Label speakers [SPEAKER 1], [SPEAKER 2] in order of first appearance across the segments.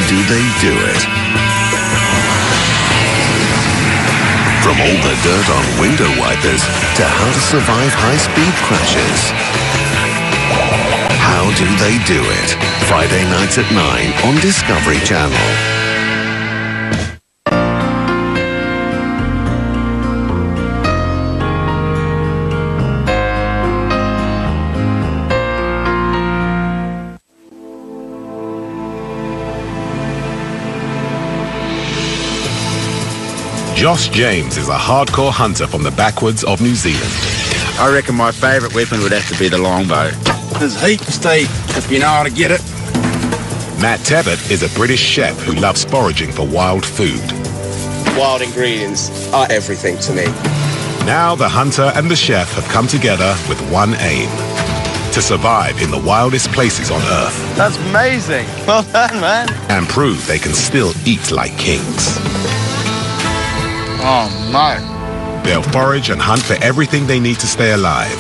[SPEAKER 1] do they do it? From all the dirt on window wipers to how to survive high-speed crashes. How do they do it? Friday nights at 9 on Discovery Channel.
[SPEAKER 2] Josh James is a hardcore hunter from the backwoods of New Zealand.
[SPEAKER 3] I reckon my favourite weapon would have to be the longbow. There's heaps to eat, if you know how to get it.
[SPEAKER 2] Matt Tebbett is a British chef who loves foraging for wild food.
[SPEAKER 4] Wild ingredients are everything to me.
[SPEAKER 2] Now the hunter and the chef have come together with one aim: to survive in the wildest places on Earth.
[SPEAKER 4] That's amazing. Well done, man.
[SPEAKER 2] And prove they can still eat like kings.
[SPEAKER 3] Oh, no.
[SPEAKER 2] They'll forage and hunt for everything they need to stay alive.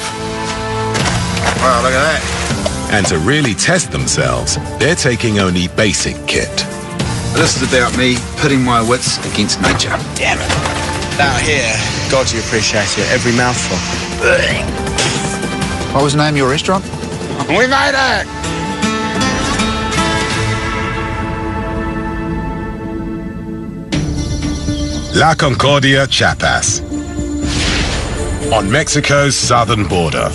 [SPEAKER 3] Wow, look at that.
[SPEAKER 2] And to really test themselves, they're taking only basic kit.
[SPEAKER 3] This is about me pitting my wits against nature.
[SPEAKER 4] Damn it. Out here, God, you appreciate it. Every mouthful.
[SPEAKER 3] What was the name of your restaurant? We made it!
[SPEAKER 2] La Concordia, Chiapas. On Mexico's southern border,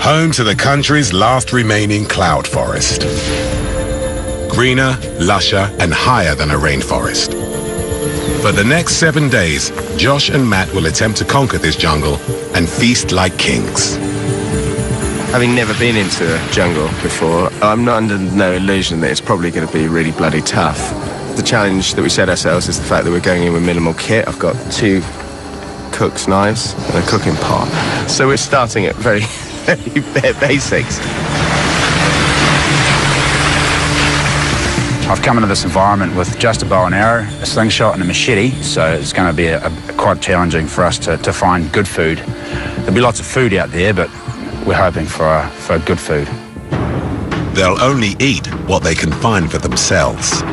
[SPEAKER 2] home to the country's last remaining cloud forest. Greener, lusher, and higher than a rainforest. For the next 7 days, Josh and Matt will attempt to conquer this jungle and feast like kings.
[SPEAKER 4] Having never been into a jungle before, I'm not under no illusion that it's probably going to be really bloody tough. The challenge that we set ourselves is the fact that we're going in with minimal kit. I've got 2 cook's knives and a cooking pot. So we're starting at very, very bare basics.
[SPEAKER 5] I've come into this environment with just a bow and arrow, a slingshot and a machete, so it's going to be quite challenging for us to find good food. There'll be lots of food out there, but we're hoping for good food.
[SPEAKER 2] They'll only eat what they can find for themselves.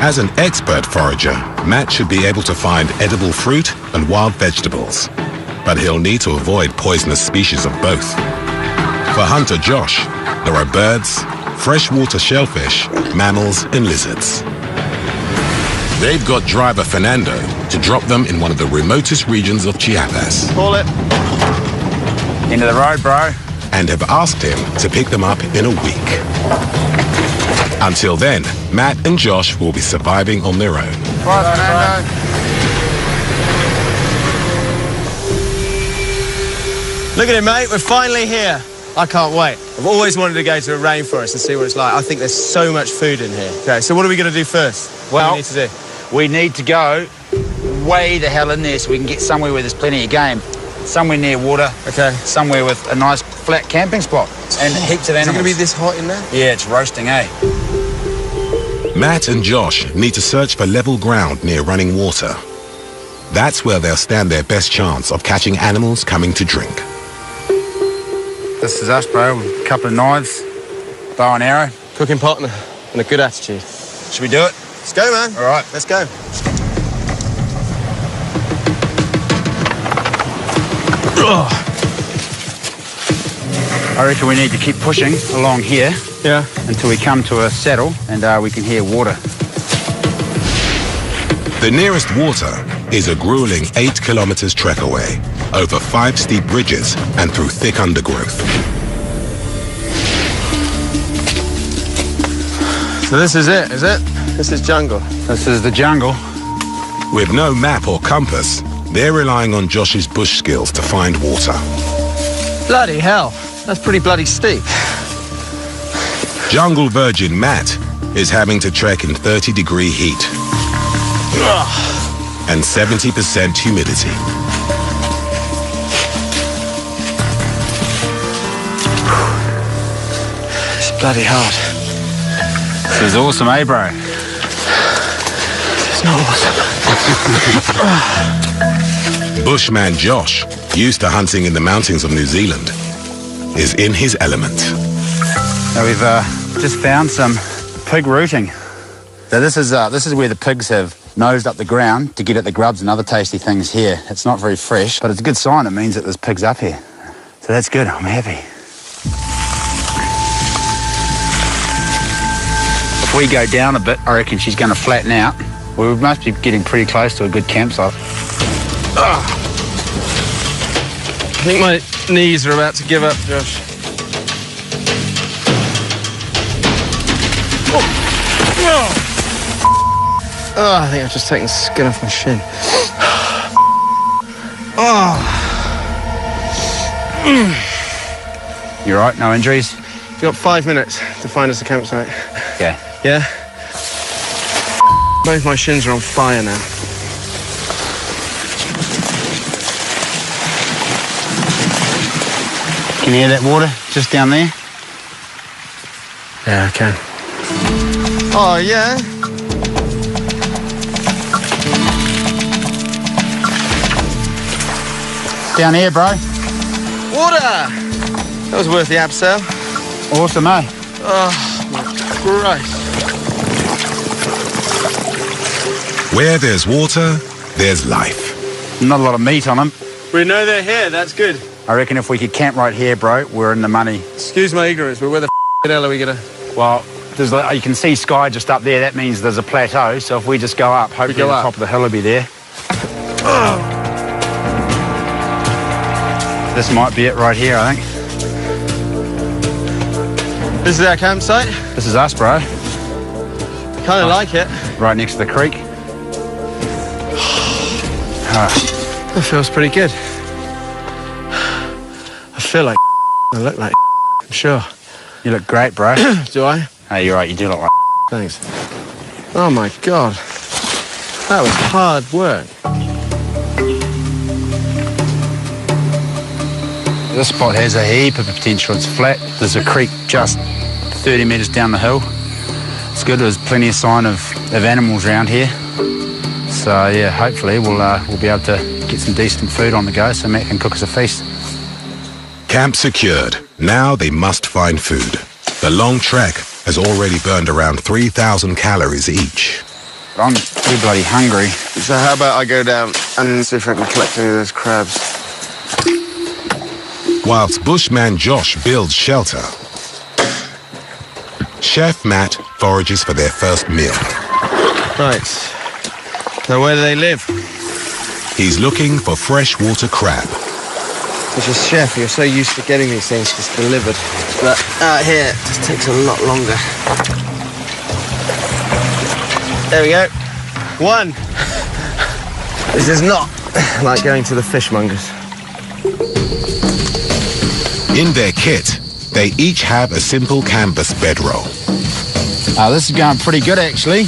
[SPEAKER 2] As an expert forager, Matt should be able to find edible fruit and wild vegetables, but he'll need to avoid poisonous species of both. For hunter Josh, there are birds, freshwater shellfish, mammals, and lizards. They've got driver Fernando to drop them in one of the remotest regions of Chiapas.
[SPEAKER 4] Call it.
[SPEAKER 5] End of the road, bro.
[SPEAKER 2] And have asked him to pick them up in a week. Until then, Matt and Josh will be surviving on their own.
[SPEAKER 3] Right, Fernando.
[SPEAKER 4] Look at it, mate. We're finally here. I can't wait. I've always wanted to go to a rainforest and see what it's like. I think there's so much food in here. Okay, so what are we going to do first? What do we need to do?
[SPEAKER 5] We need to go way the hell in there so we can get somewhere where there's plenty of game. Somewhere near water.
[SPEAKER 4] Okay.
[SPEAKER 5] Somewhere with a nice flat camping spot and heaps of animals.
[SPEAKER 4] Is it going to be this hot in there?
[SPEAKER 5] Yeah, it's roasting, eh?
[SPEAKER 2] Matt and Josh need to search for level ground near running water. That's where they'll stand their best chance of catching animals coming to drink.
[SPEAKER 5] This is us, bro. A couple of knives, bow and arrow.
[SPEAKER 4] Cooking pot and a good attitude.
[SPEAKER 5] Should we do it?
[SPEAKER 4] Let's go, man.
[SPEAKER 5] All right.
[SPEAKER 4] Let's go.
[SPEAKER 5] I reckon we need to keep pushing along here.
[SPEAKER 4] Yeah.
[SPEAKER 5] Until we come to a saddle and we can hear water.
[SPEAKER 2] The nearest water is a grueling 8 kilometers trek away, over 5 steep bridges and through thick undergrowth.
[SPEAKER 4] So this is it, is it? This is jungle.
[SPEAKER 5] This is the jungle.
[SPEAKER 2] With no map or compass, they're relying on Josh's bush skills to find water.
[SPEAKER 4] Bloody hell. That's pretty bloody steep.
[SPEAKER 2] Jungle virgin Matt is having to trek in 30-degree heat and 70% humidity.
[SPEAKER 4] It's bloody hard.
[SPEAKER 5] This is awesome, eh, bro?
[SPEAKER 4] It's not awesome.
[SPEAKER 2] Bushman Josh, used to hunting in the mountains of New Zealand, is in his element.
[SPEAKER 5] Now we've just found some pig rooting. So this is where the pigs have nosed up the ground to get at the grubs and other tasty things here. It's not very fresh, but it's a good sign. It means that there's pigs up here. So that's good. I'm happy. If we go down a bit, I reckon she's going to flatten out. We must be getting pretty close to a good campsite.
[SPEAKER 4] I think my knees are about to give up, Josh. Oh, I think I've just taken skin off my shin. Oh.
[SPEAKER 5] You all right? No injuries?
[SPEAKER 4] You've got 5 minutes to find us a campsite.
[SPEAKER 5] Yeah.
[SPEAKER 4] Yeah? Both my shins are on fire now.
[SPEAKER 5] Can you hear that water just down there?
[SPEAKER 4] Yeah, I can. Oh, yeah?
[SPEAKER 5] Down here, bro.
[SPEAKER 4] Water! That was worth the abseil.
[SPEAKER 5] Awesome, eh?
[SPEAKER 4] Oh, my Christ.
[SPEAKER 2] Where there's water, there's life.
[SPEAKER 5] Not a lot of meat on them.
[SPEAKER 4] We know they're here, that's good.
[SPEAKER 5] I reckon if we could camp right here, bro, we're in the money.
[SPEAKER 4] Excuse my ignorance, but where the hell are we gonna...
[SPEAKER 5] Well, you can see sky just up there. That means there's a plateau. So if we just go up, hopefully the top of the hill will be there.
[SPEAKER 4] Oh.
[SPEAKER 5] This might be it right here, I think.
[SPEAKER 4] This is our campsite?
[SPEAKER 5] This is us, bro.
[SPEAKER 4] Kind of like it.
[SPEAKER 5] Right next to the creek.
[SPEAKER 4] That feels pretty good. I feel like I look like I'm sure.
[SPEAKER 5] You look great, bro.
[SPEAKER 4] Do I?
[SPEAKER 5] Hey, you're right, you do look like
[SPEAKER 4] Thanks. Oh my God. That was hard work.
[SPEAKER 5] This spot has a heap of potential. It's flat. There's a creek just 30 metres down the hill. It's good. There's plenty of sign of animals around here. So yeah, hopefully we'll be able to get some decent food on the go so Matt can cook us a feast.
[SPEAKER 2] Camp secured. Now they must find food. The long trek has already burned around 3,000 calories each.
[SPEAKER 5] But I'm too bloody hungry.
[SPEAKER 4] So how about I go down and see if I can collect any of those crabs?
[SPEAKER 2] Whilst Bushman Josh builds shelter, Chef Matt forages for their first meal.
[SPEAKER 4] Right. Now where do they live?
[SPEAKER 2] He's looking for freshwater crab.
[SPEAKER 4] As a chef, you're so used to getting these things just delivered. But out here, it just takes a lot longer. There we go. One. This is not like going to the fishmongers.
[SPEAKER 2] In their kit, they each have a simple canvas bedroll.
[SPEAKER 5] This is going pretty good, actually.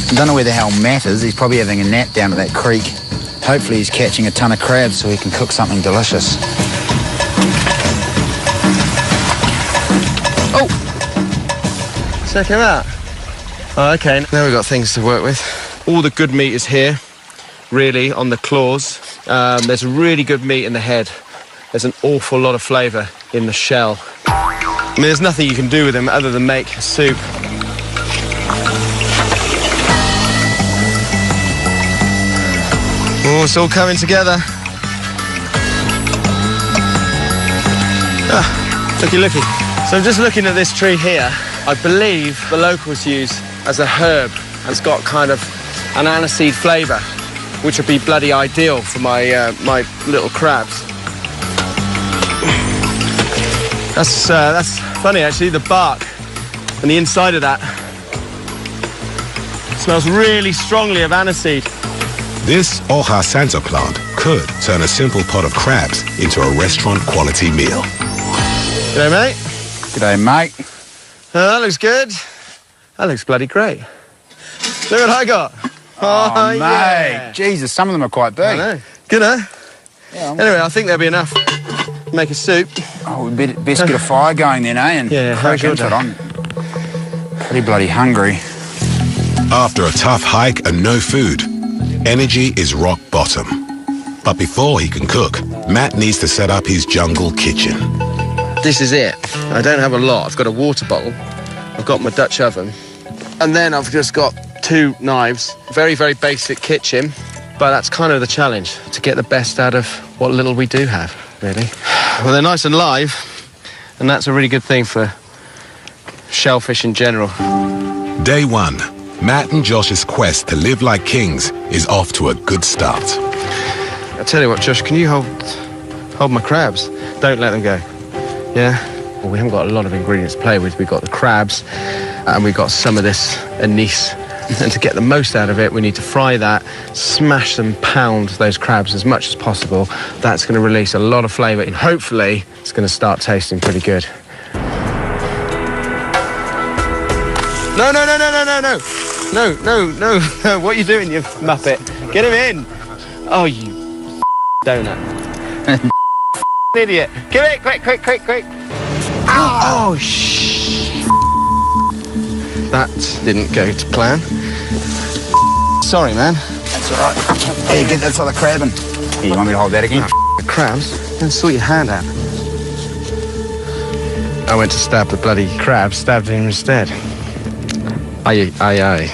[SPEAKER 5] I don't know where the hell Matt is. He's probably having a nap down at that creek. Hopefully he's catching a ton of crabs so he can cook something delicious.
[SPEAKER 4] Oh! Check him out. Oh, okay, now we've got things to work with. All the good meat is here, really, on the claws. There's really good meat in the head. There's an awful lot of flavour in the shell. I mean, there's nothing you can do with them other than make a soup. Oh, it's all coming together. Looky, looky. So I'm just looking at this tree here. I believe the locals use as a herb. It's got kind of an aniseed flavour, which would be bloody ideal for my my little crabs. That's funny, actually. The bark and the inside of that smells really strongly of aniseed.
[SPEAKER 2] This hoja santa plant could turn a simple pot of crabs into a restaurant-quality meal.
[SPEAKER 4] G'day, mate.
[SPEAKER 5] G'day, mate.
[SPEAKER 4] That looks good. That looks bloody great. Look what I got.
[SPEAKER 5] Oh, mate.
[SPEAKER 4] Yeah.
[SPEAKER 5] Jesus, some of them are quite big.
[SPEAKER 4] I know. Good, huh?
[SPEAKER 5] Yeah,
[SPEAKER 4] anyway, I think there'll be enough to make a soup.
[SPEAKER 5] Oh, we best get a fire going then, eh? And
[SPEAKER 4] Yeah,
[SPEAKER 5] crack
[SPEAKER 4] how's
[SPEAKER 5] into
[SPEAKER 4] your
[SPEAKER 5] it. I'm pretty bloody hungry.
[SPEAKER 2] After a tough hike and no food, energy is rock bottom. But before he can cook, Matt needs to set up his jungle kitchen.
[SPEAKER 4] This is it. I don't have a lot. I've got a water bottle, I've got my Dutch oven. And then I've just got 2 knives. Very, very basic kitchen. But that's kind of the challenge, to get the best out of what little we do have, really. Well, they're nice and live, and that's a really good thing for shellfish in general.
[SPEAKER 2] Day 1. Matt and Josh's quest to live like kings is off to a good start.
[SPEAKER 4] I'll tell you what, Josh, can you hold my crabs? Don't let them go. Yeah? Well, we haven't got a lot of ingredients to play with. We've got the crabs, and we've got some of this anise. And to get the most out of it, we need to fry that, smash them, pound those crabs as much as possible. That's going to release a lot of flavour, and hopefully it's going to start tasting pretty good. No, no, no, no, no, no, no. No, no, no, no. What are you doing, you muppet? Get him in. Oh, you donut. Idiot. Give it, quick, quick, quick, quick. Oh, shh. That didn't go to plan. Sorry, man.
[SPEAKER 3] That's all right. Hey, get that other crab in. Here, you want me to hold that again?
[SPEAKER 4] The crabs? Then sort your hand out. I went to stab the bloody crab, stabbed him instead. Aye, aye, aye.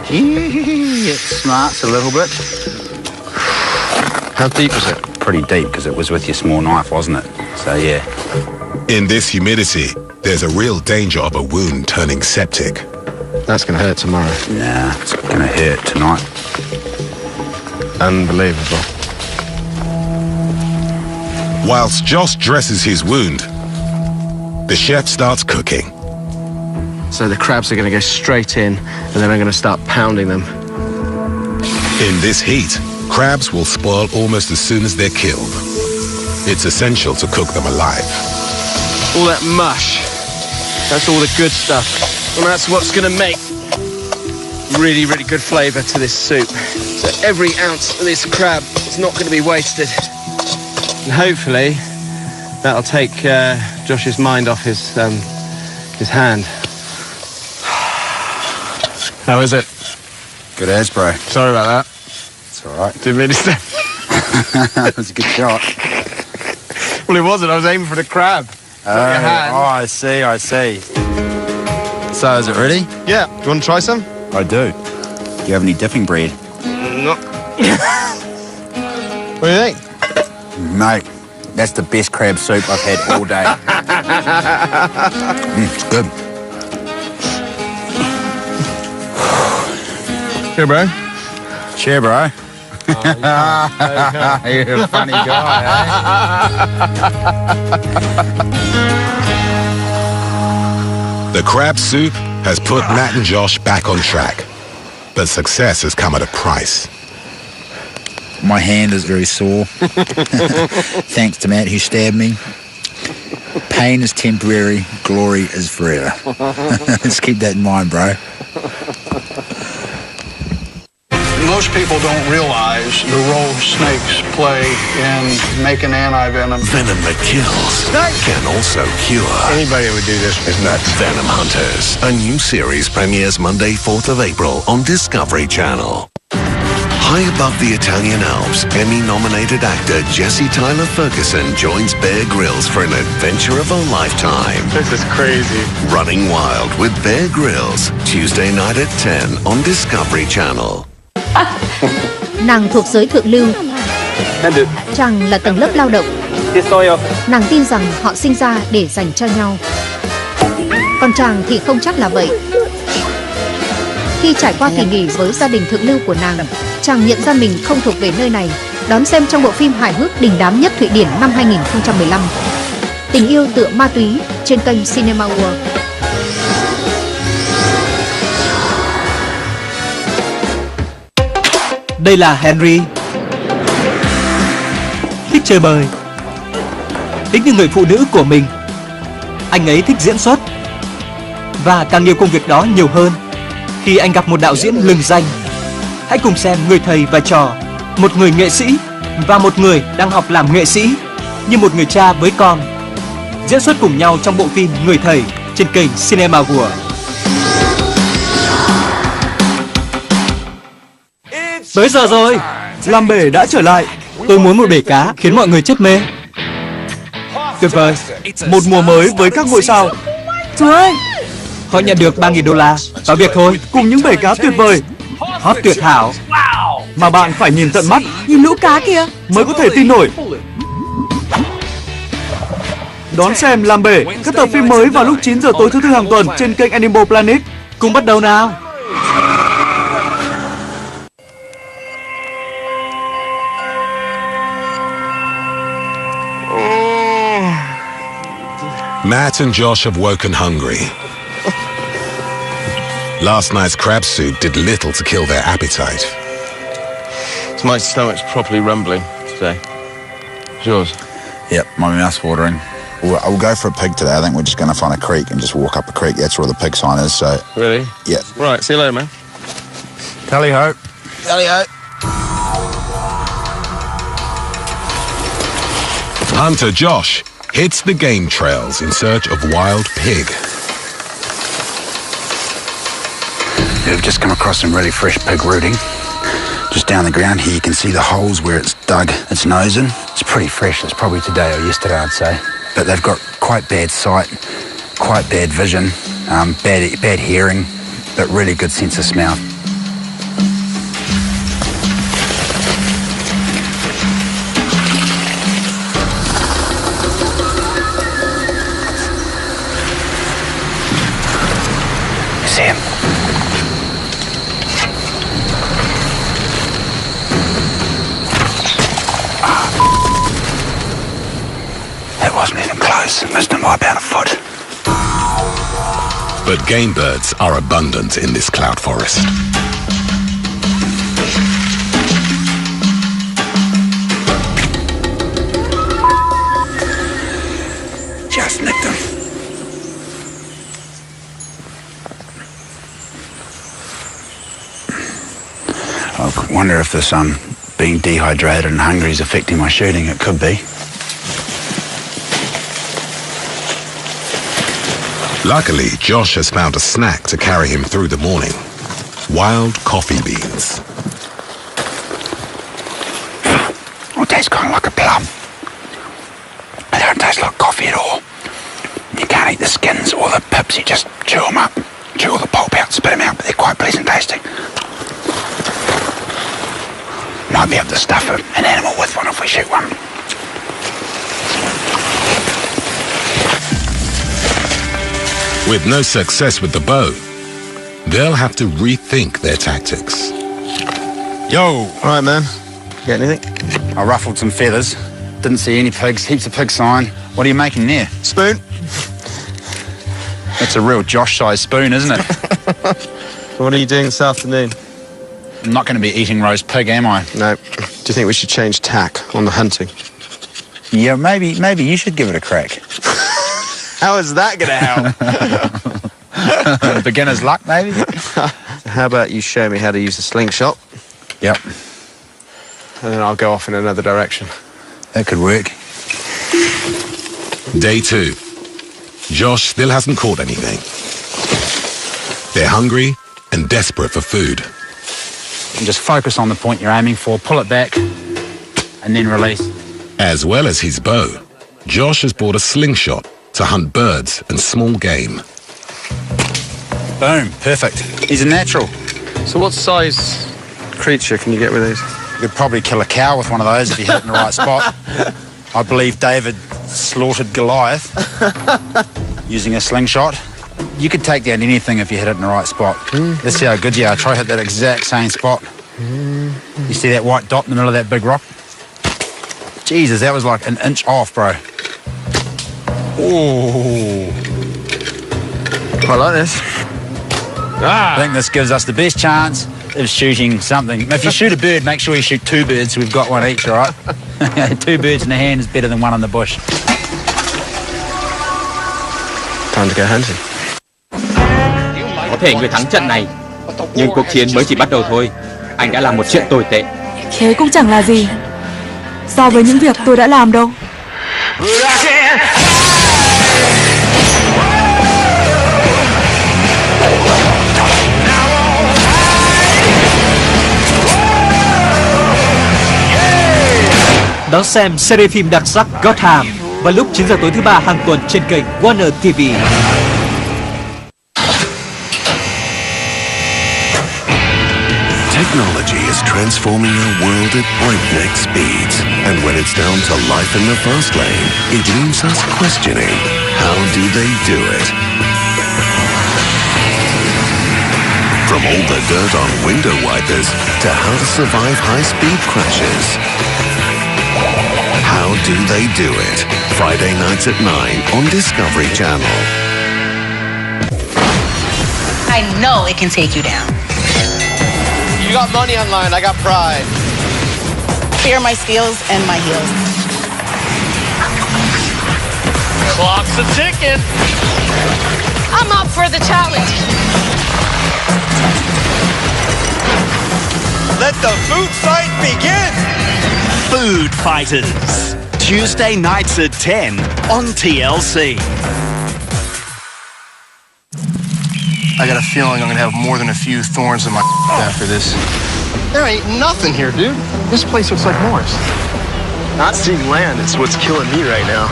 [SPEAKER 3] It smarts a little bit.
[SPEAKER 4] How deep was it?
[SPEAKER 5] Pretty deep, because it was with your small knife, wasn't it? So, yeah.
[SPEAKER 2] In this humidity, there's a real danger of a wound turning septic.
[SPEAKER 4] That's going to hurt tomorrow.
[SPEAKER 5] Nah, it's going to hurt tonight.
[SPEAKER 4] Unbelievable.
[SPEAKER 2] Whilst Josh dresses his wound, the chef starts cooking.
[SPEAKER 4] So the crabs are going to go straight in, and then I'm going to start pounding them.
[SPEAKER 2] In this heat, crabs will spoil almost as soon as they're killed. It's essential to cook them alive.
[SPEAKER 4] All that mush, that's all the good stuff. And that's what's going to make really, really good flavour to this soup. So every ounce of this crab is not going to be wasted. And hopefully, that'll take Josh's mind off his hand. How is it?
[SPEAKER 3] Good as, bro.
[SPEAKER 4] Sorry about that.
[SPEAKER 3] It's all right.
[SPEAKER 4] Didn't mean to say.
[SPEAKER 3] That was a good shot.
[SPEAKER 4] Well, it wasn't. I was aiming for the crab.
[SPEAKER 3] Oh, I see, I see. So, is it ready?
[SPEAKER 4] Yeah. Do you want to try some?
[SPEAKER 3] I do. Do you have any dipping bread?
[SPEAKER 4] No. What do you think?
[SPEAKER 3] Mate, that's the best crab soup I've had all day. It's good.
[SPEAKER 4] Here, bro.
[SPEAKER 3] Cheer, bro. You're a funny guy,
[SPEAKER 2] eh? The crab soup has put Matt and Josh back on track, but success has come at a price.
[SPEAKER 3] My hand is very sore. Thanks to Matt who stabbed me. Pain is temporary, glory is forever. Let's keep that in mind, bro.
[SPEAKER 6] Most people don't realize the role snakes play in making anti-venom.
[SPEAKER 1] Venom that kills can also cure.
[SPEAKER 4] Anybody would do this is nuts.
[SPEAKER 1] Venom Hunters, a new series premieres Monday, 4th of April on Discovery Channel. High above the Italian Alps, Emmy-nominated actor Jesse Tyler Ferguson joins Bear Grylls for an adventure of a lifetime.
[SPEAKER 4] This is crazy.
[SPEAKER 1] Running Wild with Bear Grylls, Tuesday night at 10 on Discovery Channel.
[SPEAKER 7] Nàng thuộc giới thượng lưu. Chàng là tầng lớp lao động. Nàng tin rằng họ sinh ra để dành cho nhau. Còn chàng thì không chắc là vậy. Khi trải qua kỳ nghỉ với gia đình thượng lưu của nàng, chàng nhận ra mình không thuộc về nơi này. Đón xem trong bộ phim hài hước đình đám nhất Thụy Điển năm 2015. Tình yêu tựa ma túy trên kênh Cinema World.
[SPEAKER 8] Đây là Henry. Thích chơi bời. Thích như người phụ nữ của mình. Anh ấy thích diễn xuất. Và càng nhiều công việc đó nhiều hơn khi anh gặp một đạo diễn lừng danh. Hãy cùng xem người thầy và trò, một người nghệ sĩ và một người đang học làm nghệ sĩ, như một người cha với con, diễn xuất cùng nhau trong bộ phim Người Thầy trên kênh Cinema World. Tới giờ rồi, làm bể đã trở lại. Tôi muốn một bể cá khiến mọi người chết mê. Tuyệt vời, một mùa mới với các ngôi sao. Chúa ơi, Họ nhận được 3.000 đô la. Vào việc thôi.
[SPEAKER 9] Cùng những bể cá tuyệt vời,
[SPEAKER 8] Hot tuyệt hảo.
[SPEAKER 9] mà bạn phải nhìn tận mắt
[SPEAKER 10] Nhìn lũ cá kìa.
[SPEAKER 9] mới có thể tin nổi. Đón xem làm bể các tập phim mới vào lúc 9 giờ tối thứ Tư hàng tuần trên kênh Animal Planet.
[SPEAKER 8] Cùng bắt đầu nào.
[SPEAKER 2] Matt and Josh have woken hungry. Last night's crab soup did little to kill their appetite.
[SPEAKER 4] My stomach's properly rumbling today. Yours?
[SPEAKER 3] Yep, my mouth's watering. We'll go for a pig today. I think we're just going to find a creek and just walk up a creek. That's where the pig sign is, so...
[SPEAKER 4] Really?
[SPEAKER 3] Yeah.
[SPEAKER 4] Right, see you later, man.
[SPEAKER 3] Tally-ho. Tally-ho.
[SPEAKER 2] Hunter Josh hits the game trails in search of wild pig.
[SPEAKER 3] We've just come across some really fresh pig rooting. Just down the ground here, you can see the holes where it's dug its nose in. It's pretty fresh. It's probably today or yesterday, I'd say. But they've got quite bad sight, quite bad vision, bad hearing, but really good sense of smell. You see him? That wasn't even close. Missed him by about a foot.
[SPEAKER 2] But game birds are abundant in this cloud forest.
[SPEAKER 3] Just nicked him. I wonder if this being dehydrated and hungry is affecting my shooting. It could be.
[SPEAKER 2] Luckily, Josh has found a snack to carry him through the morning. Wild coffee beans.
[SPEAKER 3] Oh, it tastes kind of like a plum. They don't taste like coffee at all. You can't eat the skins or the pips, you just chew them up. Chew all the pulp out, spit them out, but they're quite pleasant tasting. Might be able to stuff an animal with one if we shoot one.
[SPEAKER 2] With no success with the bow, they'll have to rethink their tactics.
[SPEAKER 3] Yo!
[SPEAKER 4] All right, man. Get anything?
[SPEAKER 3] I ruffled some feathers. Didn't see any pigs, heaps of pig sign. What are you making there?
[SPEAKER 4] Spoon.
[SPEAKER 3] That's a real Josh-sized spoon, isn't it?
[SPEAKER 4] What are you doing this afternoon?
[SPEAKER 3] I'm not going to be eating roast pig, am I?
[SPEAKER 4] No. Do you think we should change tack on the hunting?
[SPEAKER 3] Yeah, maybe you should give it a crack.
[SPEAKER 4] How is that going to help?
[SPEAKER 3] Beginner's luck, maybe?
[SPEAKER 4] How about you show me how to use a slingshot?
[SPEAKER 3] Yep.
[SPEAKER 4] And then I'll go off in another direction.
[SPEAKER 3] That could work.
[SPEAKER 2] Day 2. Josh still hasn't caught anything. They're hungry and desperate for food.
[SPEAKER 5] And just focus on the point you're aiming for, pull it back, and then release.
[SPEAKER 2] As well as his bow, Josh has bought a slingshot to hunt birds and small game.
[SPEAKER 3] Boom, perfect. He's a natural.
[SPEAKER 4] So what size creature can you get with these?
[SPEAKER 3] You could probably kill a cow with one of those if you hit it in the right spot. I believe David slaughtered Goliath using a slingshot. You could take down anything if you hit it in the right spot. Let's see how good you are. Try hit that exact same spot. You see that white dot in the middle of that big rock? Jesus, that was like an inch off, bro. Oh.
[SPEAKER 4] I like this.
[SPEAKER 3] I think this gives us the best chance of shooting something. If you shoot a bird, make sure you shoot 2 birds, so we've got one each, all right? 2 birds in the hand is better than 1 in the bush.
[SPEAKER 4] Time to go hunting.
[SPEAKER 8] Có thể người thắng trận này, nhưng cuộc chiến mới chỉ bắt đầu thôi. Anh đã làm một chuyện tồi tệ.
[SPEAKER 10] Thế cũng chẳng là gì so với những việc tôi đã làm đâu.
[SPEAKER 8] Đón xem series phim đặc sắc Gotham vào lúc 9 giờ tối thứ Ba hàng tuần trên kênh Warner TV.
[SPEAKER 1] Technology is transforming our world at breakneck speeds. And when it's down to life in the fast lane, it leaves us questioning, how do they do it? From all the dirt on window wipers to how to survive high-speed crashes. How do they do it? Friday nights at 9 on Discovery Channel.
[SPEAKER 11] I know it can take you down.
[SPEAKER 12] You got money online, I got pride.
[SPEAKER 11] Fear my skills and my heels.
[SPEAKER 12] Clock's a ticking.
[SPEAKER 11] I'm up for the challenge.
[SPEAKER 12] Let the food fight begin.
[SPEAKER 13] Food Fighters. Tuesday nights at 10 on TLC.
[SPEAKER 4] I got a feeling I'm gonna have more than a few thorns in my after this.
[SPEAKER 12] There ain't nothing here, dude. This place looks like Mars. Not seeing land is what's killing me right now.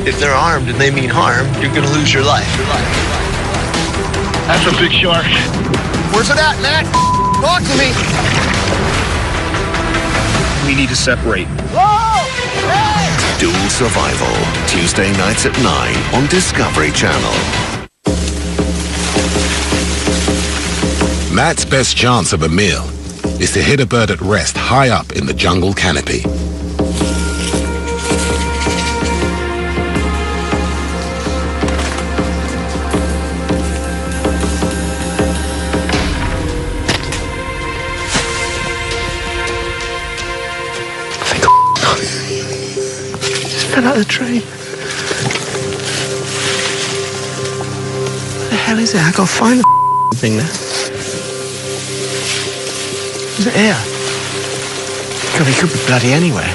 [SPEAKER 14] If they're armed and they mean harm, you're gonna lose your life.
[SPEAKER 12] That's a big shark. Where's it at, Matt? Talk to me.
[SPEAKER 4] We need to separate.
[SPEAKER 12] Whoa! Hey!
[SPEAKER 1] Dual Survival, Tuesday nights at 9 on Discovery Channel.
[SPEAKER 2] Matt's best chance of a meal is to hit a bird at rest high up in the jungle canopy.
[SPEAKER 12] Just fell out of the train. What the hell is it? I gotta find the thing now. Is it here? God, it could be bloody anywhere.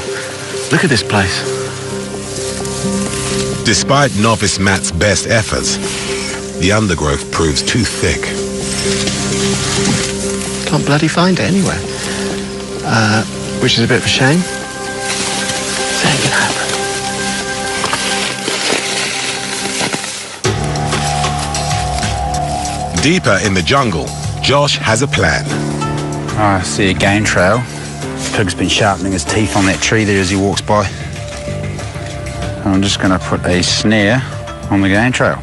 [SPEAKER 12] Look at this place.
[SPEAKER 2] Despite novice Matt's best efforts, the undergrowth proves too thick.
[SPEAKER 12] Can't bloody find it anywhere. Which is a bit of a shame. It ain't gonna happen.
[SPEAKER 2] Deeper in the jungle, Josh has a plan.
[SPEAKER 5] I see a game trail. Pig's been sharpening his teeth on that tree there as he walks by. I'm just going to put a snare on the game trail.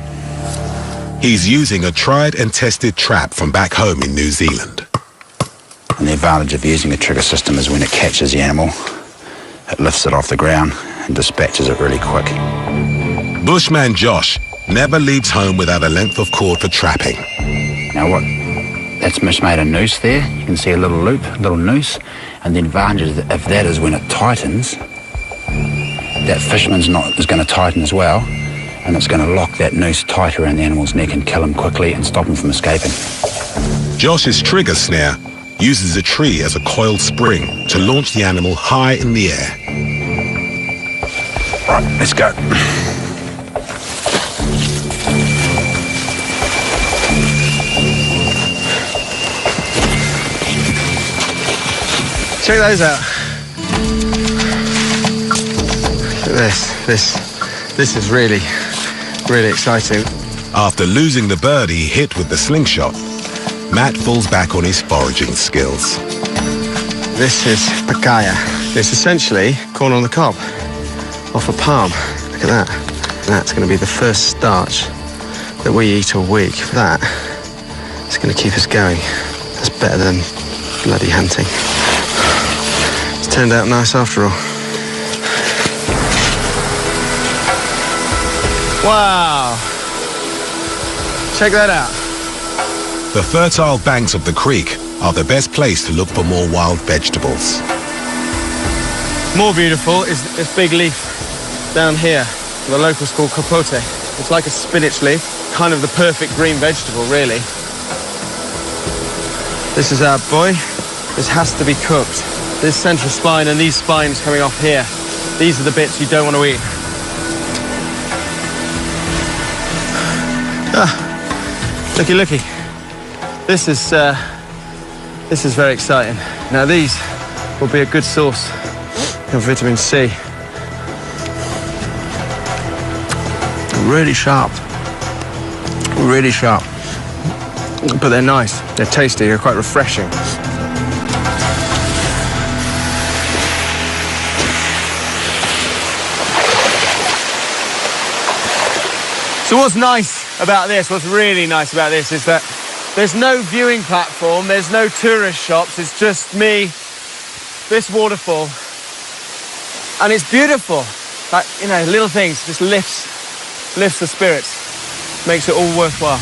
[SPEAKER 2] He's using a tried and tested trap from back home in New Zealand.
[SPEAKER 5] And the advantage of using a trigger system is when it catches the animal, it lifts it off the ground and dispatches it really quick.
[SPEAKER 2] Bushman Josh never leaves home without a length of cord for trapping.
[SPEAKER 5] Now what? That's just made a noose there. You can see a little loop, a little noose. And the advantage of that is when it tightens, that fisherman's knot is going to tighten as well, and it's going to lock that noose tight around the animal's neck and kill him quickly and stop him from escaping.
[SPEAKER 2] Josh's trigger snare uses a tree as a coiled spring to launch the animal high in the air.
[SPEAKER 5] Right, let's go.
[SPEAKER 4] Check those out. Look at this. This is really, really exciting.
[SPEAKER 2] After losing the bird he hit with the slingshot, Matt falls back on his foraging skills.
[SPEAKER 4] This is pacaya. It's essentially corn on the cob off a palm. Look at that. That's going to be the first starch that we eat all week. That is going to keep us going. That's better than bloody hunting. It's turned out nice after all. Wow. Check that out.
[SPEAKER 2] The fertile banks of the creek are the best place to look for more wild vegetables.
[SPEAKER 4] More beautiful is this big leaf down here. The locals call capote. It's like a spinach leaf, kind of the perfect green vegetable, really. This is our boy. This has to be cooked. This central spine and these spines coming off here, these are the bits you don't want to eat. Looky, looky. This is very exciting. Now these will be a good source of vitamin C. Really sharp. Really sharp. But they're nice. They're tasty. They're quite refreshing. So what's nice about this, what's really nice about this is that there's no viewing platform, there's no tourist shops, it's just me, this waterfall, and it's beautiful. Like, you know, little things, just lifts the spirits, makes it all worthwhile.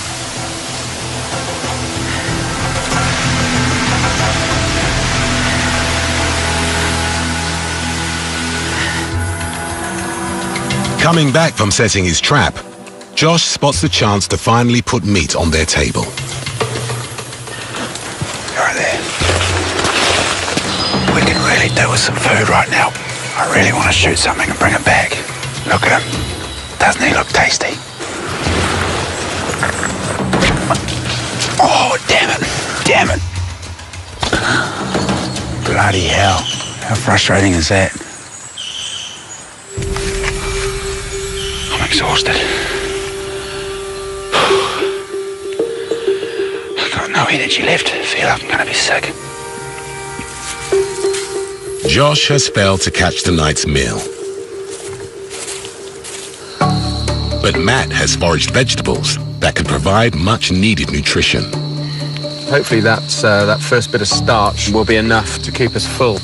[SPEAKER 2] Coming back from setting his trap, Josh spots the chance to finally put meat on their table.
[SPEAKER 3] Right there. We can really do with some food right now. I really want to shoot something and bring it back. Look at him. Doesn't he look tasty? Oh, damn it. Damn it. Bloody hell. How frustrating is that? I'm exhausted. I've got no energy left. I feel like I'm going to be sick.
[SPEAKER 2] Josh has failed to catch the night's meal. But Matt has foraged vegetables that could provide much-needed nutrition.
[SPEAKER 4] Hopefully that first bit of starch will be enough to keep us full.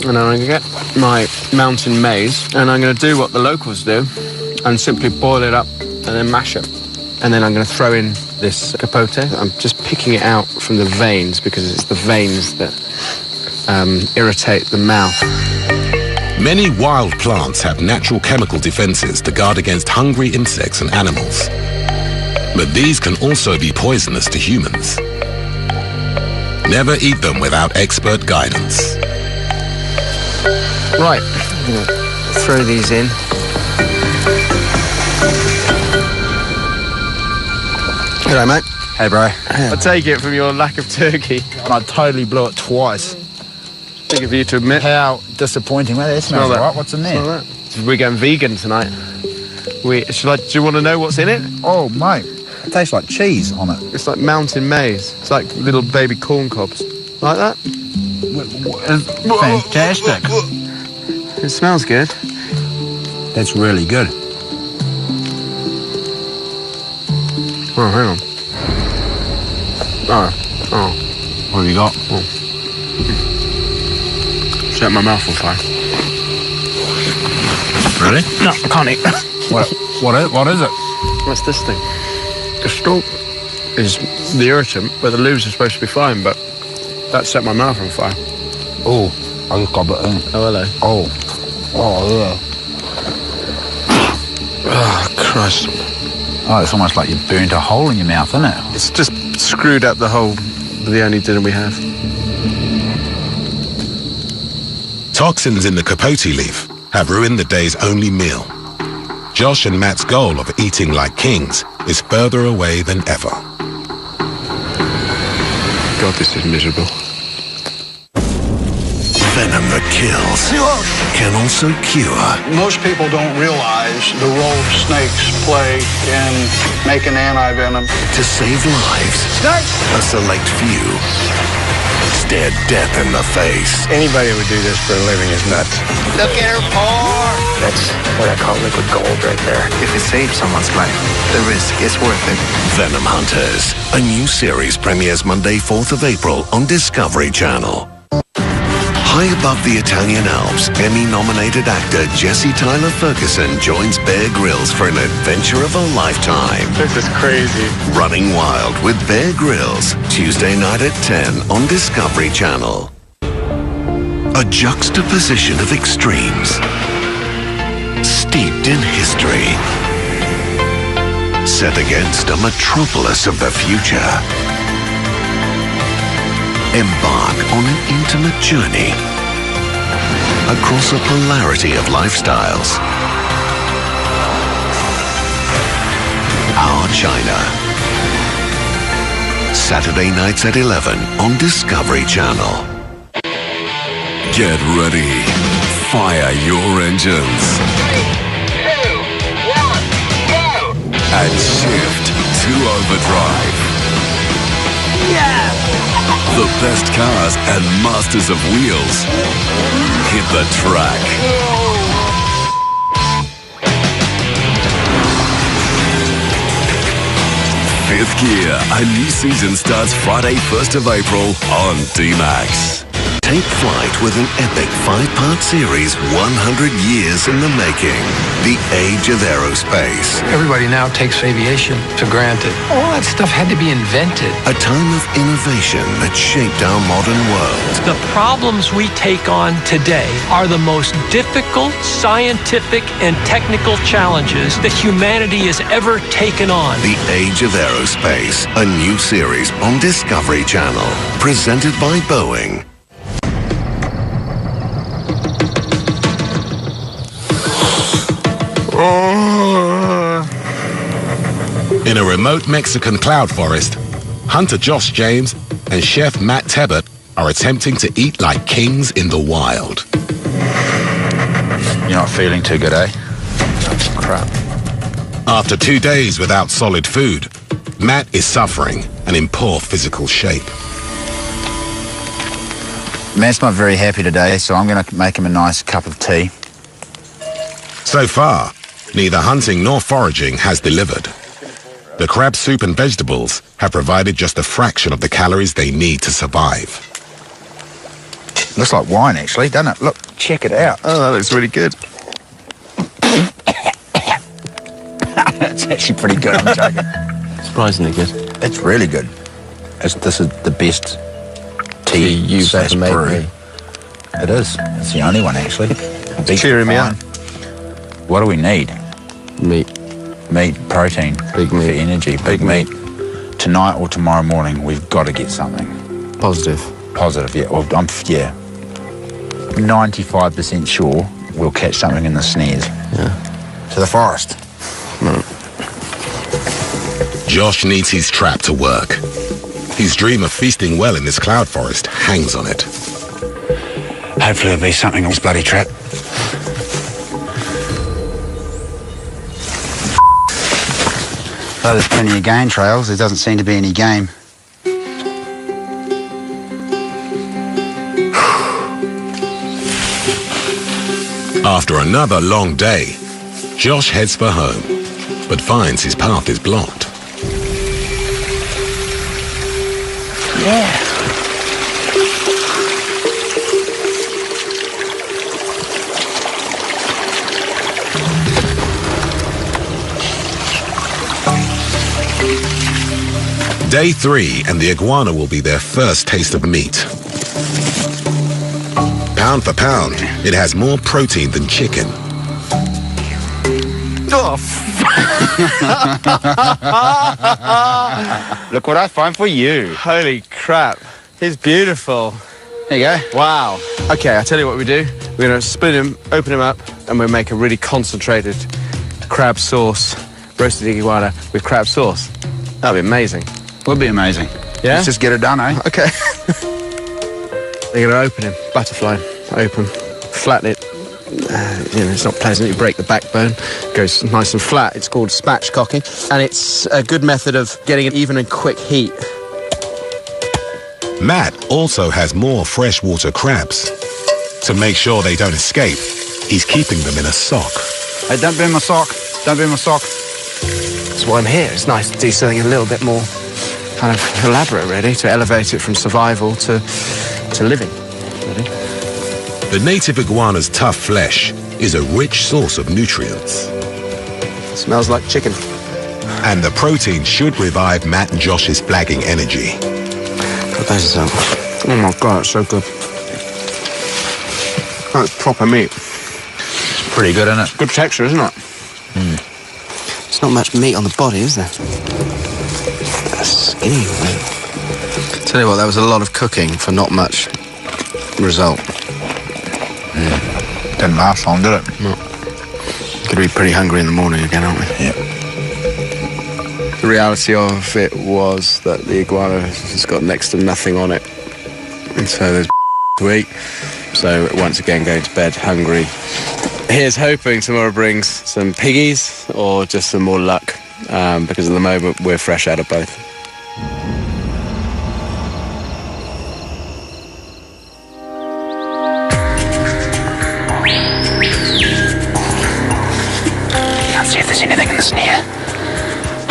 [SPEAKER 4] And then I'm going to get my mountain maize, and I'm going to do what the locals do, and simply boil it up and then mash it. And then I'm going to throw in this capote. I'm just picking it out from the veins, because it's the veins that irritate the mouth.
[SPEAKER 2] Many wild plants have natural chemical defenses to guard against hungry insects and animals. But these can also be poisonous to humans. Never eat them without expert guidance.
[SPEAKER 4] Right, I'm going to throw these in. G'day, mate.
[SPEAKER 3] Hey, bro.
[SPEAKER 4] I take it from your lack of turkey.
[SPEAKER 3] And I totally blew it twice.
[SPEAKER 4] Big of you to admit.
[SPEAKER 3] How disappointing. Well, that smells right. What's in there?
[SPEAKER 4] We're going vegan tonight. Do you want to know what's in it?
[SPEAKER 3] Oh, mate. It tastes like cheese on it.
[SPEAKER 4] It's like mountain maize. It's like little baby corn cobs. Like that?
[SPEAKER 3] Fantastic.
[SPEAKER 4] It smells good.
[SPEAKER 3] That's really good.
[SPEAKER 4] Oh, hang on. Oh.
[SPEAKER 3] What have you got?
[SPEAKER 4] Set my mouth on fire.
[SPEAKER 3] Really?
[SPEAKER 4] No, I can't eat.
[SPEAKER 3] What is it?
[SPEAKER 4] What's this thing? The stalk is the irritant, but the leaves are supposed to be fine, but that set my mouth on fire.
[SPEAKER 3] Oh, I just got it in.
[SPEAKER 4] Oh, hello.
[SPEAKER 3] Oh, yeah.
[SPEAKER 4] Oh, Christ.
[SPEAKER 3] Oh, it's almost like you burnt a hole in your mouth, isn't it?
[SPEAKER 4] It's just screwed up the whole, the only dinner we have.
[SPEAKER 2] Toxins in the capote leaf have ruined the day's only meal. Josh and Matt's goal of eating like kings is further away than ever.
[SPEAKER 4] God, this is miserable.
[SPEAKER 1] Venom that kills can also cure.
[SPEAKER 6] Most people don't realize the role snakes play in making anti-venom.
[SPEAKER 1] To save lives, a select few stare death in the face.
[SPEAKER 4] Anybody who would do this for a living is nuts.
[SPEAKER 14] Look at her paw!
[SPEAKER 12] That's what I call liquid gold right there.
[SPEAKER 14] If it saves someone's life, the risk is worth it.
[SPEAKER 1] Venom Hunters, a new series premieres Monday, 4th of April on Discovery Channel. High above the Italian Alps, Emmy-nominated actor Jesse Tyler Ferguson joins Bear Grylls for an adventure of a lifetime.
[SPEAKER 4] This is crazy.
[SPEAKER 1] Running Wild with Bear Grylls, Tuesday night at 10 on Discovery Channel. A juxtaposition of extremes, steeped in history, set against a metropolis of the future. Embark on an intimate journey across a polarity of lifestyles. Our China. Saturday nights at 11 on Discovery Channel. Get ready. Fire your engines.
[SPEAKER 15] 3, 2, 1, go!
[SPEAKER 1] And shift to overdrive.
[SPEAKER 15] Yeah!
[SPEAKER 1] The best cars and masters of wheels hit the track.
[SPEAKER 16] Fifth Gear, a new season starts Friday 1st of April on D-Max.
[SPEAKER 1] Take flight with an epic 5-part series 100 years in the making. The Age of Aerospace.
[SPEAKER 17] Everybody now takes aviation for granted. All that stuff had to be invented.
[SPEAKER 1] A time of innovation that shaped our modern world.
[SPEAKER 18] The problems we take on today are the most difficult scientific and technical challenges that humanity has ever taken on.
[SPEAKER 1] The Age of Aerospace, a new series on Discovery Channel. Presented by Boeing.
[SPEAKER 2] In a remote Mexican cloud forest, hunter Josh James and chef Matt Tebbett are attempting to eat like kings in the wild.
[SPEAKER 5] You're not feeling too good, eh? Crap.
[SPEAKER 2] After 2 days without solid food, Matt is suffering and in poor physical shape.
[SPEAKER 3] Matt's not very happy today, so I'm going to make him a nice cup of tea.
[SPEAKER 2] So far, neither hunting nor foraging has delivered. The crab soup and vegetables have provided just a fraction of the calories they need to survive.
[SPEAKER 3] Looks like wine, actually, doesn't it? Look, check it out.
[SPEAKER 4] Oh, that looks really good.
[SPEAKER 3] It's actually pretty good, I'm joking.
[SPEAKER 4] Surprisingly good.
[SPEAKER 3] It's really good. This is the best tea
[SPEAKER 4] you've ever made
[SPEAKER 3] brew.
[SPEAKER 4] me.
[SPEAKER 3] It is. It's the only one, actually.
[SPEAKER 4] It's cheering me up.
[SPEAKER 3] What do we need?
[SPEAKER 4] Meat.
[SPEAKER 3] Meat, protein,
[SPEAKER 4] Big meat.
[SPEAKER 3] for energy, big meat. Tonight or tomorrow morning, we've got to get something.
[SPEAKER 4] Positive.
[SPEAKER 3] Positive, yeah. Well, I'm 95% sure we'll catch something in the snares.
[SPEAKER 4] Yeah.
[SPEAKER 3] To the forest.
[SPEAKER 4] No.
[SPEAKER 2] Josh needs his trap to work. His dream of feasting well in this cloud forest hangs on it.
[SPEAKER 3] Hopefully there'll be something on this bloody trap. Though there's plenty of game trails, there doesn't seem to be any game.
[SPEAKER 2] After another long day, Josh heads for home, but finds his path is blocked.
[SPEAKER 3] Yeah.
[SPEAKER 2] Day 3, and the iguana will be their first taste of meat. Pound for pound, it has more protein than chicken.
[SPEAKER 3] Oh, look what I find for you.
[SPEAKER 4] Holy crap. He's beautiful.
[SPEAKER 3] There you go.
[SPEAKER 4] Wow. Okay, I'll tell you what we do. We're going to split him, open him up, and we'll make a really concentrated crab sauce, roasted iguana with crab sauce. That'd be amazing.
[SPEAKER 3] Would be amazing.
[SPEAKER 4] Yeah?
[SPEAKER 3] Let's just get it done, eh?
[SPEAKER 4] Okay. You're going to open him, butterfly, open, flatten it. It's not pleasant, you break the backbone, goes nice and flat. It's called spatchcocking, and it's a good method of getting an even and quick heat.
[SPEAKER 2] Matt also has more freshwater crabs. To make sure they don't escape, he's keeping them in a sock.
[SPEAKER 3] Hey, don't burn my sock. Don't burn my sock.
[SPEAKER 4] That's why I'm here. It's nice to do something a little bit more kind of elaborate, really, to elevate it from survival to living, really.
[SPEAKER 2] The native iguana's tough flesh is a rich source of nutrients.
[SPEAKER 4] Smells like chicken.
[SPEAKER 2] And the protein should revive Matt and Josh's flagging energy.
[SPEAKER 4] Oh my God, it's so good. That's proper meat.
[SPEAKER 3] It's pretty good, isn't it?
[SPEAKER 4] Good texture, isn't it?
[SPEAKER 3] Mm.
[SPEAKER 4] There's not much meat on the body, is there? That's skinny, man. Tell you what, that was a lot of cooking for not much result.
[SPEAKER 3] Didn't last long, did it?
[SPEAKER 4] No. Could be pretty hungry in the morning again, aren't we?
[SPEAKER 3] Yep.
[SPEAKER 4] The reality of it was that the iguana has got next to nothing on it. And so there's to eat. So once again, going to bed hungry. Here's hoping tomorrow brings some piggies or just some more luck. Because at the moment, we're fresh out of both.
[SPEAKER 3] Can't see if there's anything in the snare.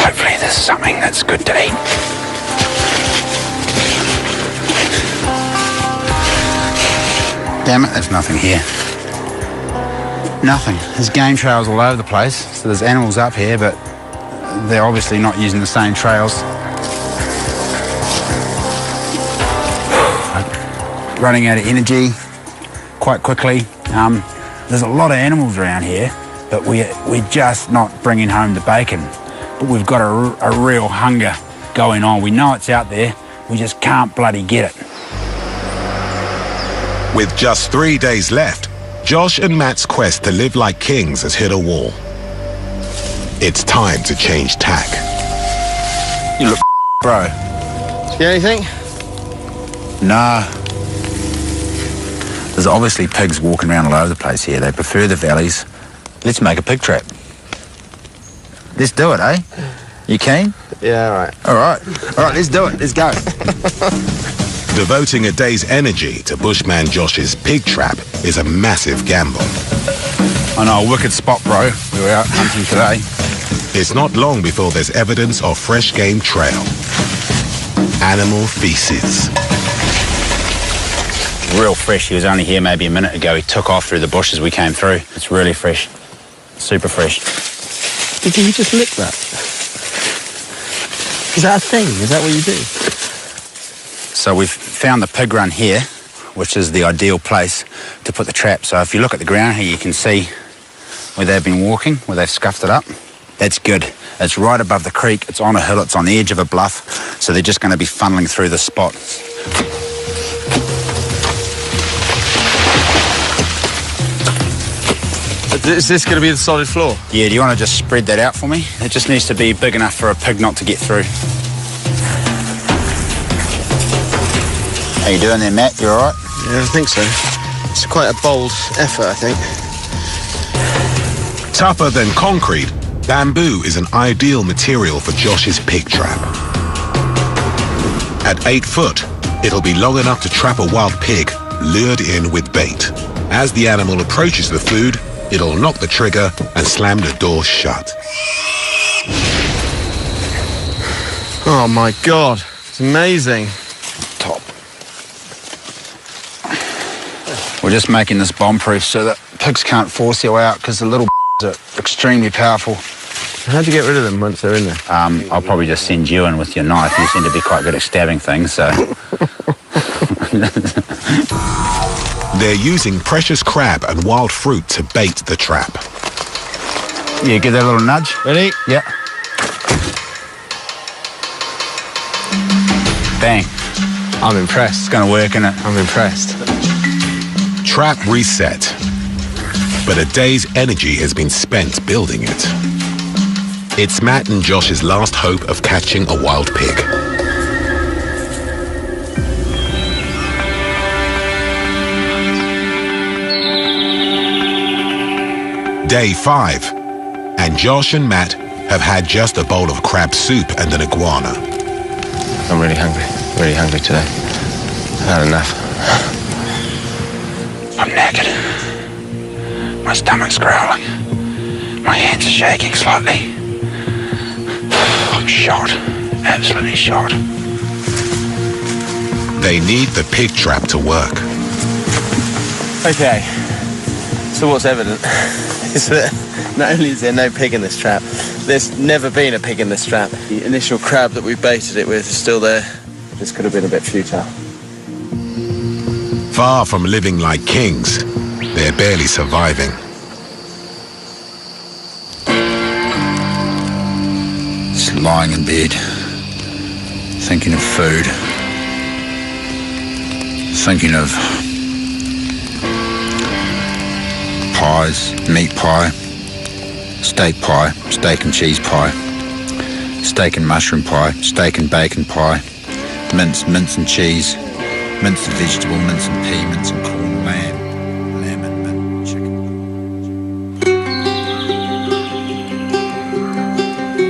[SPEAKER 3] Hopefully there's
[SPEAKER 5] There's something that's good to eat. Damn it, there's nothing here. Nothing. There's game trails all over the place, so there's animals up here, but they're obviously not using the same trails. Running out of energy quite quickly. There's a lot of animals around here, but we're just not bringing home the bacon. But we've got a real hunger going on. We know it's out there, we just can't bloody get it.
[SPEAKER 2] With just 3 days left, Josh and Matt's quest to live like kings has hit a wall. It's time to change tack.
[SPEAKER 5] You look bro.
[SPEAKER 12] See anything?
[SPEAKER 5] Nah. There's obviously pigs walking around all over the place here. They prefer the valleys. Let's make a pig trap. Let's do it, eh? You keen?
[SPEAKER 12] Yeah, all right.
[SPEAKER 5] All right. All right, let's do it. Let's go.
[SPEAKER 2] Devoting a day's energy to Bushman Josh's pig trap is a massive gamble.
[SPEAKER 5] I know, a wicked spot, bro. We were out hunting today.
[SPEAKER 2] It's not long before there's evidence of fresh game trail. Animal feces.
[SPEAKER 5] Real fresh. He was only here maybe a minute ago. He took off through the bush as we came through. It's really fresh. Super fresh.
[SPEAKER 12] Did you just lick that? Is that a thing? Is that what you do?
[SPEAKER 5] So we've found the pig run here, which is the ideal place to put the trap. So if you look at the ground here, you can see where they've been walking, where they've scuffed it up. That's good. It's right above the creek. It's on a hill. It's on the edge of a bluff. So they're just going to be funneling through the spot.
[SPEAKER 12] Is this going to be the solid floor?
[SPEAKER 5] Yeah, do you want to just spread that out for me? It just needs to be big enough for a pig not to get through. How you doing there, Matt? You all right?
[SPEAKER 12] Yeah, I think so. It's quite a bold effort, I think.
[SPEAKER 2] Tougher than concrete, bamboo is an ideal material for Josh's pig trap. At 8 foot, it'll be long enough to trap a wild pig lured in with bait. As the animal approaches the food, it'll knock the trigger and slam the door shut.
[SPEAKER 12] Oh my God, it's amazing.
[SPEAKER 5] Top. We're just making this bomb-proof so that pigs can't force their way out because the little are extremely powerful.
[SPEAKER 12] How'd you get rid of them once they're in there?
[SPEAKER 5] I'll probably just send you in with your knife. You seem to be quite good at stabbing things, so...
[SPEAKER 2] They're using precious crab and wild fruit to bait the trap.
[SPEAKER 5] Yeah, give that a little nudge.
[SPEAKER 12] Ready?
[SPEAKER 5] Yeah. Bang.
[SPEAKER 12] I'm impressed.
[SPEAKER 5] It's going to work, isn't it?
[SPEAKER 12] I'm impressed.
[SPEAKER 2] Trap reset. But a day's energy has been spent building it. It's Matt and Josh's last hope of catching a wild pig. Day 5, and Josh and Matt have had just a bowl of crab soup and an iguana.
[SPEAKER 4] I'm really hungry today. I've had enough.
[SPEAKER 5] I'm knackered. My stomach's growling. My hands are shaking slightly. I'm shot, absolutely shot.
[SPEAKER 2] They need the pig trap to work.
[SPEAKER 12] Okay, so what's evident is that not only is there no pig in this trap, there's never been a pig in this trap. The initial crab that we baited it with is still there. This could have been a bit futile.
[SPEAKER 2] Far from living like kings, they're barely surviving.
[SPEAKER 3] Just lying in bed, thinking of food, thinking of pies, meat pie, steak and cheese pie, steak and mushroom pie, steak and bacon pie, mince and cheese, mince and vegetable, mince and pea, mince and corn, lamb and mint, chicken.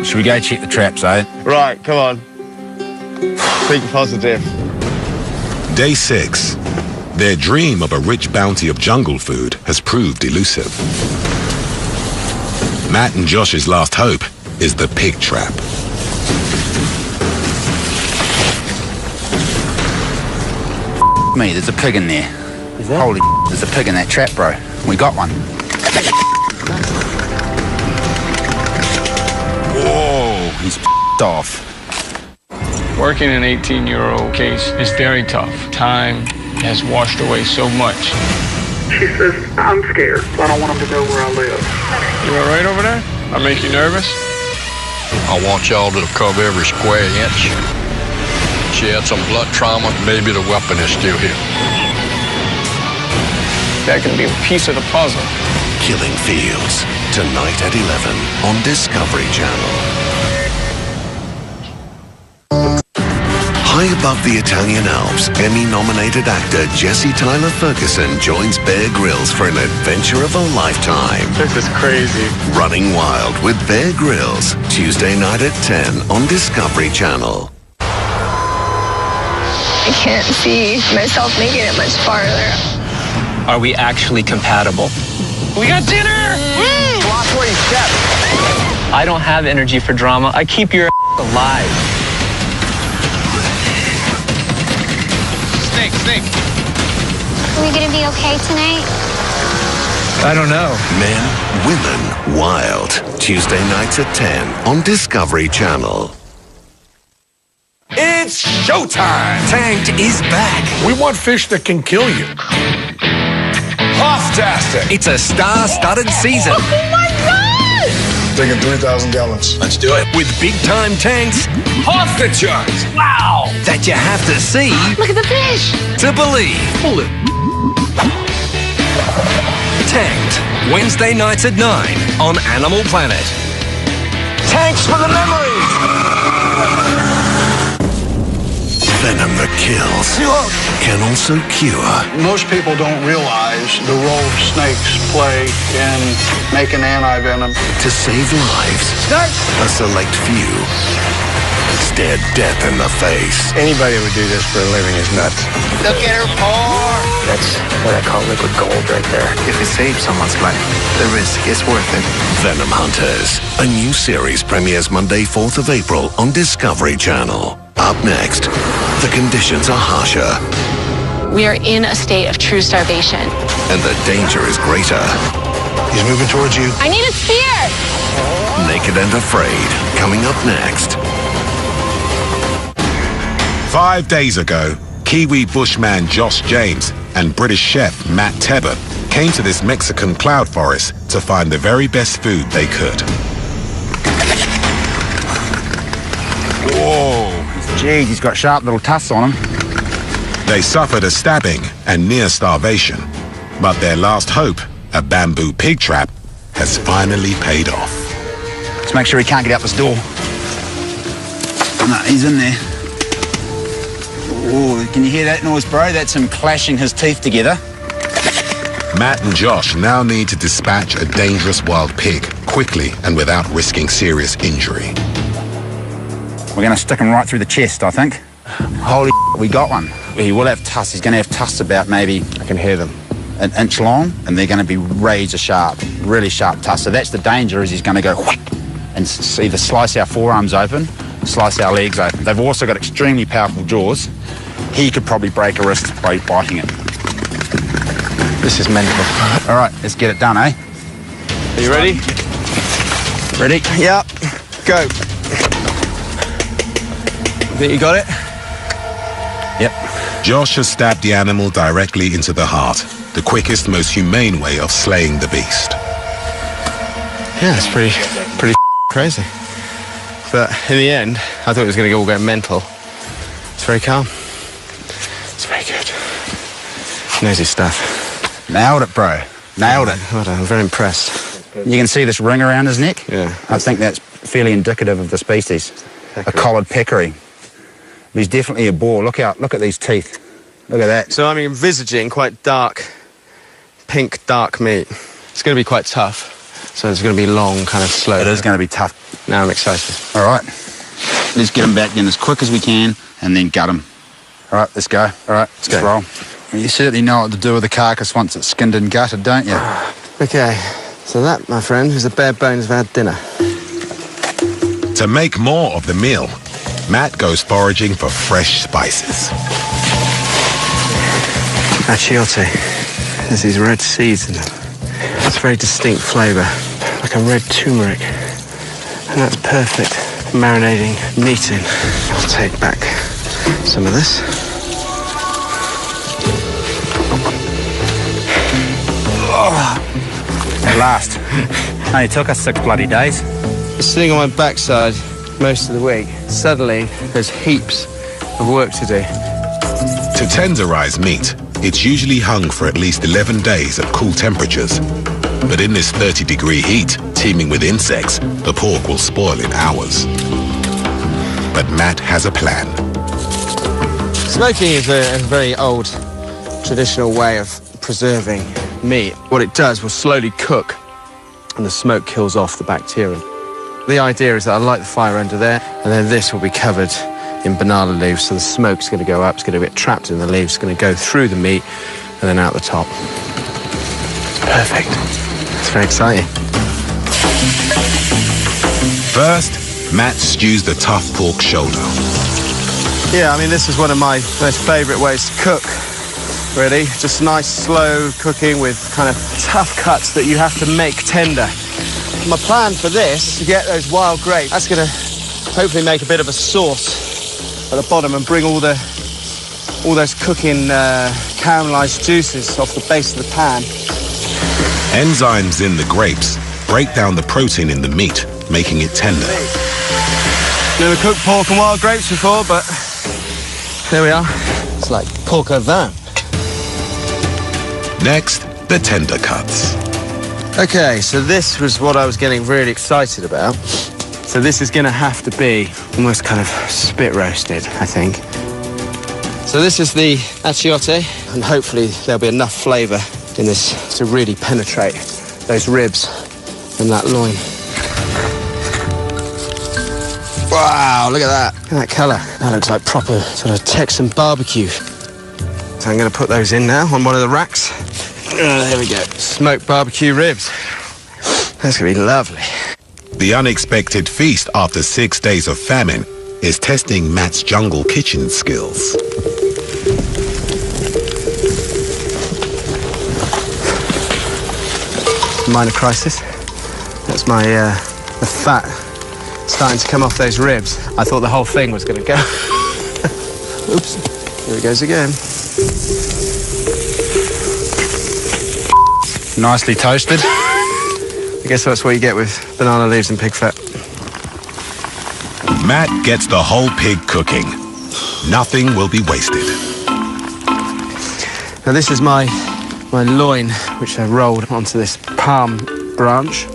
[SPEAKER 5] Should we go check the traps, eh?
[SPEAKER 12] Right, come on. Think positive.
[SPEAKER 2] Day 6. Their dream of a rich bounty of jungle food has proved elusive. Matt and Josh's last hope is the pig trap.
[SPEAKER 3] me, there's a pig in there.
[SPEAKER 12] Is there?
[SPEAKER 3] Holy there's a pig in that trap, bro. We got one. Whoa, he's off.
[SPEAKER 19] Working an 18-year-old case is very tough. Time has washed away so much.
[SPEAKER 6] She says, I'm scared. I don't want them to know where I live.
[SPEAKER 19] You all right over there? I make you nervous?
[SPEAKER 20] I want y'all to cover every square inch. She had some blood trauma. Maybe the weapon is still here.
[SPEAKER 19] That can be a piece of the puzzle.
[SPEAKER 1] Killing Fields, tonight at 11 on Discovery Channel. High above the Italian Alps, Emmy-nominated actor Jesse Tyler Ferguson joins Bear Grylls for an adventure of a lifetime.
[SPEAKER 19] This is crazy.
[SPEAKER 1] Running Wild with Bear Grylls, Tuesday night at 10 on Discovery Channel.
[SPEAKER 21] I can't see myself making it much farther.
[SPEAKER 18] Are we actually compatible?
[SPEAKER 19] We got dinner!
[SPEAKER 18] Watch where you step. I don't have energy for drama. I keep your alive.
[SPEAKER 21] Are we gonna be okay tonight?
[SPEAKER 18] I don't know.
[SPEAKER 1] Men, Women, Wild. Tuesday nights at 10 on Discovery Channel.
[SPEAKER 22] It's showtime! Tanked is back. We want fish that can kill you. Fantastic! It's a star-studded season.
[SPEAKER 21] Oh my God!
[SPEAKER 22] Taking 3,000 gallons. Let's do it. With big-time tanks, off the charts. Wow! That you have to see.
[SPEAKER 21] Look at the fish!
[SPEAKER 22] To believe. Pull it. Tanked. Wednesday nights at 9 on Animal Planet. Tanks for the memories!
[SPEAKER 1] Venom that kills can also cure.
[SPEAKER 6] Most people don't realize the role snakes play in making anti-venom.
[SPEAKER 1] To save lives, a select few stared death in the face.
[SPEAKER 4] Anybody who would do this for a living is nuts.
[SPEAKER 21] Look at her paw!
[SPEAKER 4] That's what I call liquid gold right there. If it saves someone's life, the risk is worth it.
[SPEAKER 1] Venom Hunters, a new series premieres Monday, 4th of April on Discovery Channel. Up next, the conditions are harsher.
[SPEAKER 21] We are in a state of true starvation.
[SPEAKER 1] And the danger is greater.
[SPEAKER 22] He's moving towards you.
[SPEAKER 21] I need a spear!
[SPEAKER 1] Naked and Afraid, coming up next.
[SPEAKER 2] 5 days ago, Kiwi bushman Josh James and British chef Matt Tebbutt came to this Mexican cloud forest to find the very best food they could.
[SPEAKER 3] Whoa! Jeez, he's got sharp little tusks on him.
[SPEAKER 2] They suffered a stabbing and near starvation, but their last hope, a bamboo pig trap, has finally paid off.
[SPEAKER 3] Let's make sure he can't get out this door. No, he's in there. Oh, can you hear that noise, bro? That's him clashing his teeth together.
[SPEAKER 2] Matt and Josh now need to dispatch a dangerous wild pig quickly and without risking serious injury.
[SPEAKER 3] We're going to stick him right through the chest, I think. Holy we got one. He will have tusks. He's going to have tusks about maybe, I can hear them, an inch long, and they're going to be razor sharp, really sharp tusks. So that's the danger, is he's going to go whack and either slice our forearms open, slice our legs open. They've also got extremely powerful jaws. He could probably break a wrist by biting it. This is mental. All right, let's get it done, eh?
[SPEAKER 4] Are you ready?
[SPEAKER 3] Ready?
[SPEAKER 4] Yep. Go. Think you got it?
[SPEAKER 3] Yep.
[SPEAKER 2] Josh has stabbed the animal directly into the heart, the quickest, most humane way of slaying the beast.
[SPEAKER 4] Yeah, it's pretty crazy. But in the end, I thought it was going to all go mental. It's very calm. It's very good. He knows his stuff.
[SPEAKER 3] Nailed it, bro. Nailed it.
[SPEAKER 4] Well done. I'm very impressed.
[SPEAKER 3] You can see this ring around his neck?
[SPEAKER 4] Yeah.
[SPEAKER 3] I think that's fairly indicative of the species. A collared peccary. He's definitely a boar. Look at these teeth. Look at that.
[SPEAKER 4] So I'm envisaging quite dark, pink, dark meat. It's going to be quite tough. So it's going to be long, kind of slow.
[SPEAKER 3] It is going to be tough.
[SPEAKER 4] Now I'm excited.
[SPEAKER 3] All right. Let's get him back in as quick as we can and then gut him. All right, let's go. All right, let's roll. Well, you certainly know what to do with the carcass once it's skinned and gutted, don't you?
[SPEAKER 4] Okay. So that, my friend, is the bare bones of our dinner.
[SPEAKER 2] To make more of the meal, Matt goes foraging for fresh spices.
[SPEAKER 12] achiote. There's these red seeds in them. It's a very distinct flavour, like a red turmeric. And that's perfect for marinating meat in. I'll take back some of this.
[SPEAKER 5] At last. Only took us 6 bloody days.
[SPEAKER 12] I was sitting on my backside most of the week. Suddenly, there's heaps of work to do.
[SPEAKER 2] To tenderize meat, it's usually hung for at least 11 days at cool temperatures. But in this 30-degree heat, teeming with insects, the pork will spoil in hours. But Matt has a plan.
[SPEAKER 12] Smoking is a very old, traditional way of preserving meat. What it does will slowly cook, and the smoke kills off the bacteria. The idea is that I light the fire under there, and then this will be covered in banana leaves, so the smoke's going to go up, it's going to get trapped in the leaves, it's going to go through the meat, and then out the top. It's perfect. It's very exciting.
[SPEAKER 2] First, Matt stews the tough pork shoulder.
[SPEAKER 12] Yeah, I mean, this is one of my most favourite ways to cook, really. Just nice, slow cooking with kind of tough cuts that you have to make tender. My plan for this, to get those wild grapes, that's going to hopefully make a bit of a sauce at the bottom and bring all those cooking caramelised juices off the base of the pan.
[SPEAKER 2] Enzymes in the grapes break down the protein in the meat, making it tender.
[SPEAKER 12] Never cooked pork and wild grapes before, but there we are. It's like pork au vin.
[SPEAKER 2] Next, the tender cuts.
[SPEAKER 12] Okay, so this was what I was getting really excited about. So this is going to have to be almost kind of spit roasted, I think. So this is the achiote, and hopefully there'll be enough flavour in this to really penetrate those ribs and that loin. Wow, look at that. Look at that colour. That looks like proper sort of Texan barbecue. So I'm going to put those in now on one of the racks. There we go. Smoked barbecue ribs. That's going to be lovely.
[SPEAKER 2] The unexpected feast after 6 days of famine is testing Matt's jungle kitchen skills.
[SPEAKER 12] Minor crisis. That's my the fat starting to come off those ribs. I thought the whole thing was going to go. Oops. Here it goes again.
[SPEAKER 5] Nicely toasted.
[SPEAKER 12] I guess that's what you get with banana leaves and pig fat.
[SPEAKER 2] Matt gets the whole pig cooking. Nothing will be wasted.
[SPEAKER 12] Now this is my loin, which I rolled onto this palm branch.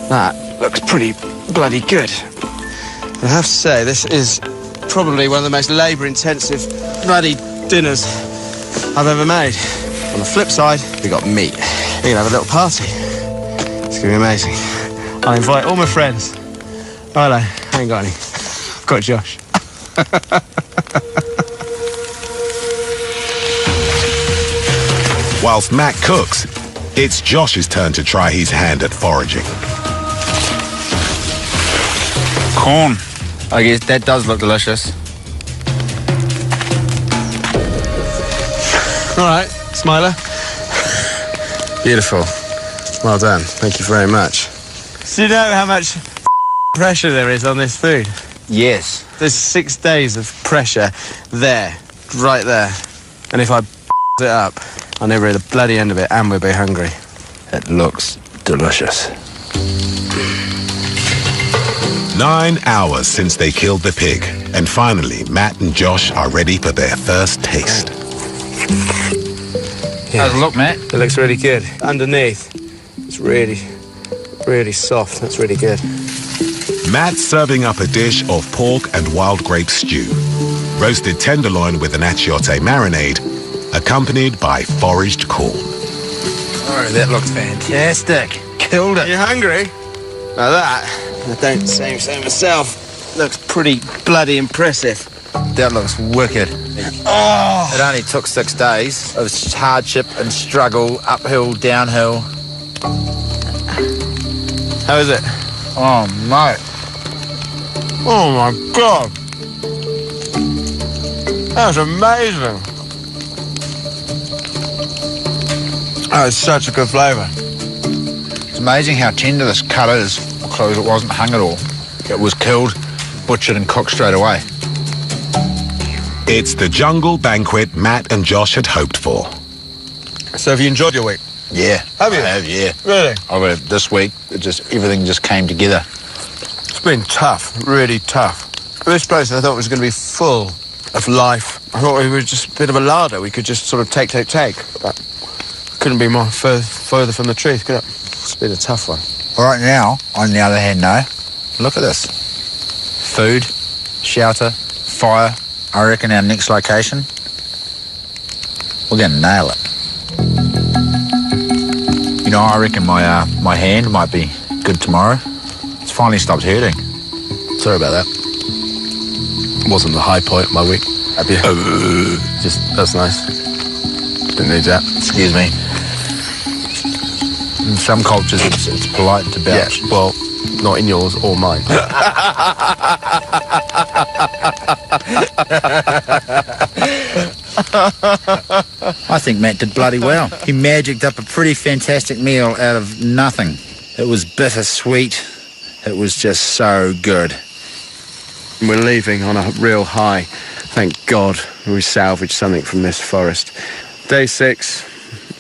[SPEAKER 12] That looks pretty bloody good. But I have to say, this is probably one of the most labour-intensive bloody dinners I've ever made. On the flip side, we got meat. We're going to have a little party. It's going to be amazing. I'll invite all my friends. Oh, hello. I ain't got any. I've got Josh.
[SPEAKER 2] Whilst Matt cooks, it's Josh's turn to try his hand at foraging.
[SPEAKER 5] Corn. I guess that does look delicious.
[SPEAKER 12] All right, Smiler. Beautiful. Well done. Thank you very much. Do you know how much pressure there is on this food?
[SPEAKER 5] Yes.
[SPEAKER 12] There's 6 days of pressure there, right there. And if I it up, I'll never hear the bloody end of it, and we'll be hungry.
[SPEAKER 5] It looks delicious.
[SPEAKER 2] 9 hours since they killed the pig, and finally Matt and Josh are ready for their first taste.
[SPEAKER 5] How's it look, Matt?
[SPEAKER 12] It looks really good. Underneath, it's really, really soft. That's really good.
[SPEAKER 2] Matt's serving up a dish of pork and wild grape stew, roasted tenderloin with an achiote marinade, accompanied by foraged corn.
[SPEAKER 5] Oh, that looks fantastic. Killed it.
[SPEAKER 12] You hungry? Now that, I don't say so myself, looks pretty bloody impressive.
[SPEAKER 5] That looks wicked. Oh. It only took 6 days of hardship and struggle, uphill, downhill.
[SPEAKER 12] How is it?
[SPEAKER 5] Oh, mate.
[SPEAKER 12] Oh, my God. That's amazing. Oh, it's such a good flavour.
[SPEAKER 3] It's amazing how tender this cut is because it wasn't hung at all. It was killed, butchered and cooked straight away.
[SPEAKER 2] It's the jungle banquet Matt and Josh had hoped for.
[SPEAKER 12] So have you enjoyed your week?
[SPEAKER 3] Yeah.
[SPEAKER 12] Have you?
[SPEAKER 3] I have, yeah.
[SPEAKER 12] Really?
[SPEAKER 3] This week, everything just came together.
[SPEAKER 12] It's been tough, really tough. This place I thought was going to be full of life. I thought we were just a bit of a larder. We could just sort of take. But couldn't be more further from the truth, could it? It's been a tough one.
[SPEAKER 3] Right now, on the other hand, no. Look at this. Food, shelter, fire. I reckon our next location, we're going to nail it. You know, I reckon my hand might be good tomorrow. It's finally stopped hurting.
[SPEAKER 12] Sorry about that. It wasn't the high point of my week. Have you? That's nice. Didn't need that.
[SPEAKER 3] Excuse me. In some cultures, it's polite to belch.
[SPEAKER 12] Yeah, well, not in yours or mine.
[SPEAKER 3] I think Matt did bloody well. He magicked up a pretty fantastic meal out of nothing. It was bittersweet. It was just so good.
[SPEAKER 4] We're leaving on a real high. Thank God we salvaged something from this forest. Day 6,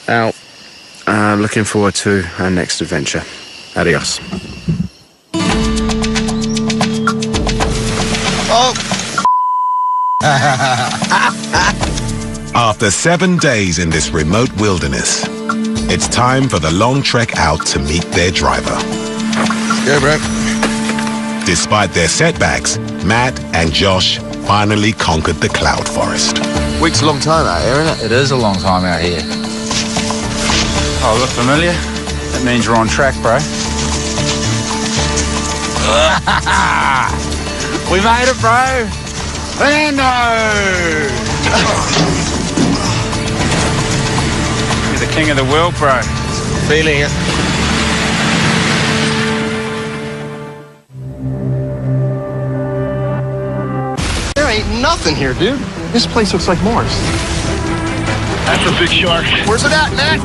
[SPEAKER 4] out. Looking forward to our next adventure. Adios.
[SPEAKER 12] Oh!
[SPEAKER 2] After 7 days in this remote wilderness, it's time for the long trek out to meet their driver.
[SPEAKER 12] Yeah, bro.
[SPEAKER 2] Despite their setbacks, Matt and Josh finally conquered the cloud forest.
[SPEAKER 12] Week's a long time out here, isn't it?
[SPEAKER 3] It is a long time out here.
[SPEAKER 5] Oh, look familiar? That means we're on track, bro. We made it, bro! Lando! You're the king of the world, bro.
[SPEAKER 12] Feeling it. There ain't nothing here, dude. This place looks like Mars.
[SPEAKER 22] That's a big shark.
[SPEAKER 12] Where's it at, man?